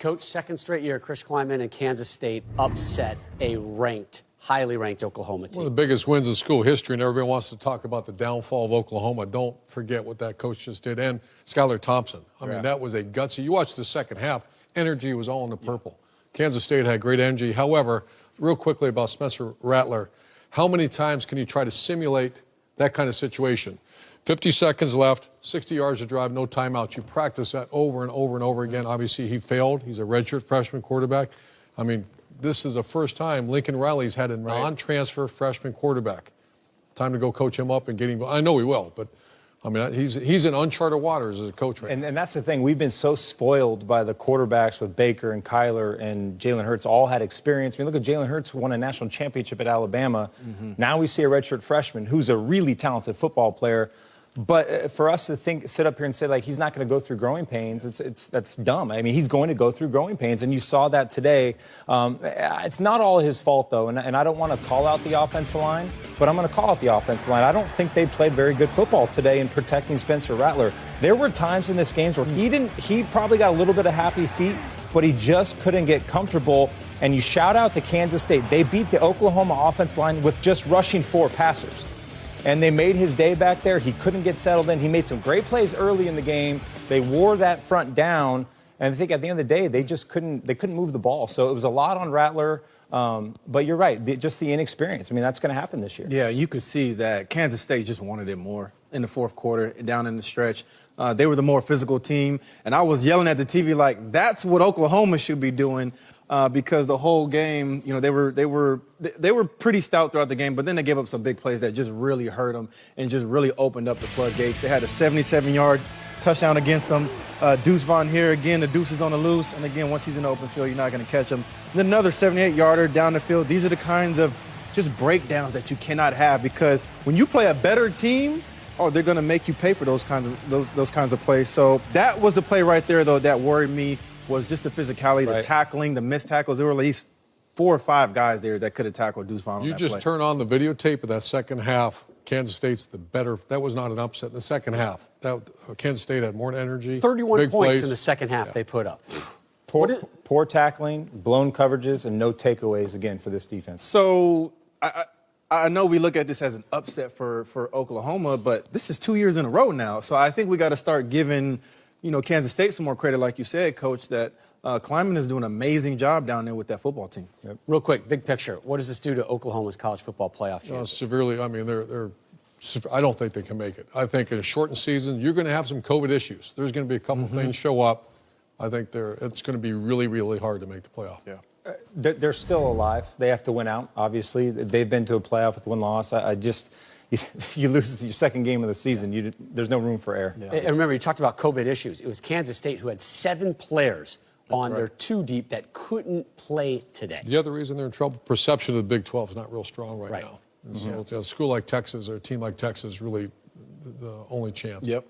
Coach, second straight year, Chris Klieman and Kansas State upset a highly ranked Oklahoma team. One of the biggest wins in school history, and everybody wants to talk about the downfall of Oklahoma. Don't forget what that coach just did. And Skylar Thompson. I mean, that was a gutsy. You watch the second half, energy was all in the purple. Kansas State had great energy. However, real quickly about Spencer Rattler, how many times can you try to simulate that kind of situation? 50 seconds left, 60 yards to drive, no timeouts. You practice that over and over and over again. Obviously, he failed. He's a redshirt freshman quarterback. I mean, this is the first time Lincoln Riley's had a non-transfer freshman quarterback. Time to go coach him up and get him. I know he will, but I mean, he's in uncharted waters as a coach right now. And that's the thing. We've been so spoiled by the quarterbacks with Baker and Kyler and Jalen Hurts all had experience. I mean, look at Jalen Hurts, won a national championship at Alabama. Now we see a redshirt freshman who's a really talented football player. But for us to sit up here and say, like, he's not going to go through growing pains, that's dumb. I mean, he's going to go through growing pains, and you saw that today. It's not all his fault, though, and I don't want to call out the offensive line, but I'm going to call out the offensive line. I don't think they played very good football today in protecting Spencer Rattler. There were times in this game where he probably got a little bit of happy feet, but he just couldn't get comfortable. And you shout out to Kansas State. They beat the Oklahoma offensive line with just rushing 4 passers. And they made his day back there. He couldn't get settled in. He made some great plays early in the game. They wore that front down. And I think at the end of the day, they couldn't move the ball. So it was a lot on Rattler. But you're right, just the inexperience. I mean, that's going to happen this year. Yeah, you could see that Kansas State just wanted it more in the fourth quarter, down in the stretch. They were the more physical team. And I was yelling at the TV like, that's what Oklahoma should be doing. Because the whole game, you know, they were pretty stout throughout the game, but then they gave up some big plays that just really hurt them and just really opened up the floodgates. They had a 77-yard touchdown against them. Deuce Vaughn here again. The Deuce is on the loose, and again, once he's in the open field, you're not going to catch him. And then another 78-yarder down the field. These are the kinds of just breakdowns that you cannot have, because when you play a better team, they're going to make you pay for those kinds of plays. So that was the play right there, though, that worried me. Was just the physicality, the tackling, the missed tackles. There were at least 4 or 5 guys there that could have tackled Deuce Vaughn on that play. You just turn on the videotape of that second half. Kansas State's the better. That was not an upset in the second half. Kansas State had more energy. 31 big points plays in the second half they put up. Poor tackling, blown coverages, and no takeaways again for this defense. So I know we look at this as an upset for Oklahoma, but this is 2 years in a row now. So I think we got to start giving Kansas State some more credit, like you said, Coach, that Klieman is doing an amazing job down there with that football team. Yep. Real quick, big picture. What does this do to Oklahoma's college football playoff chances? Severely. I mean, I don't think they can make it. I think in a shortened season, you're going to have some COVID issues. There's going to be a couple things show up. I think it's going to be really, really hard to make the playoff. Yeah. They're still alive. They have to win out, obviously. They've been to a playoff with 1 loss. You lose your second game of the season. There's no room for error. Yeah. And remember, you talked about COVID issues. It was Kansas State who had 7 players on their 2 deep that couldn't play today. The other reason they're in trouble, perception of the Big 12 is not real strong right now. And so it's a school like Texas or a team like Texas really the only chance. Yep.